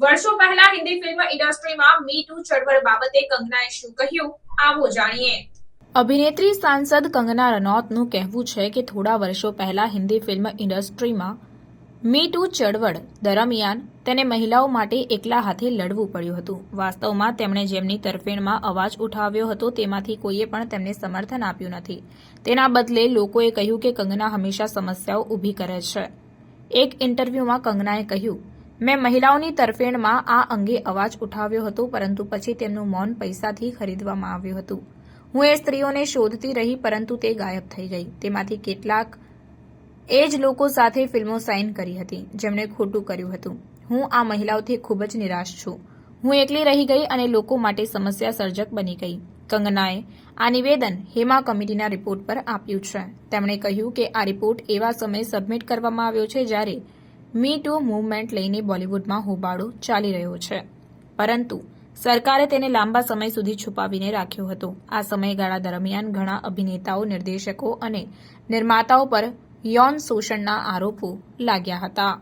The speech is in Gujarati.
વર્ષો પહેલા હિન્દી ફિલ્મ ઇન્ડસ્ટ્રીમાં મી ટુ ચળવળ બાબતે કંગનાએ શું કહ્યું, આવો જાણીએ। અભિનેત્રી સાંસદ કંગના રનૌતનું કહેવું છે કે થોડા વર્ષો પહેલા હિન્દી ફિલ્મ ઇન્ડસ્ટ્રીમાં મી ટુ ચળવળ દરમિયાન તેને મહિલાઓ માટે એકલા હાથે લડવું પડ્યું હતું। વાસ્તવમાં તેમણે જેમની તરફેણમાં અવાજ ઉઠાવ્યો હતો તેમાંથી કોઈએ પણ તેમને સમર્થન આપ્યું નથી। તેના બદલે લોકોએ કહ્યું કે કંગના હંમેશા સમસ્યાઓ ઊભી કરે છે। એક ઇન્ટરવ્યૂમાં કંગનાએ કહ્યું, મેં મહિલાઓની તરફેણમાં આ અંગે અવાજ ઉઠાવ્યો હતો, પરંતુ પછી તેમનું મૌન પૈસાથી ખરીદવામાં આવ્યું હતું। હું એ સ્ત્રીઓને શોધતી રહી, પરંતુ તે ગાયબ થઈ ગઈ। તેમાંથી કેટલાક એ જ લોકો સાથે ફિલ્મો સાઇન કરી હતી જેમણે ખોટું કર્યું હતું। હું આ મહિલાઓથી ખૂબ જ નિરાશ છું। હું એકલી રહી ગઈ અને લોકો માટે સમસ્યા સર્જક બની ગઈ। કંગનાએ આ નિવેદન હેમા કમિટીના રિપોર્ટ પર આપ્યું છે। તેમણે કહ્યું કે આ રિપોર્ટ એવા સમયે સબમિટ કરવામાં આવ્યો છે જ્યારે મી ટુ મૂવમેન્ટ લઈને બોલિવૂડમાં હોબાળો ચાલી રહ્યો છે, પરંતુ સરકારે તેને લાંબા સમય સુધી છુપાવીને રાખ્યો હતો। આ સમયગાળા દરમિયાન ઘણા અભિનેતાઓ, નિર્દેશકો અને નિર્માતાઓ પર યૌન શોષણના આરોપો લાગ્યા હતા।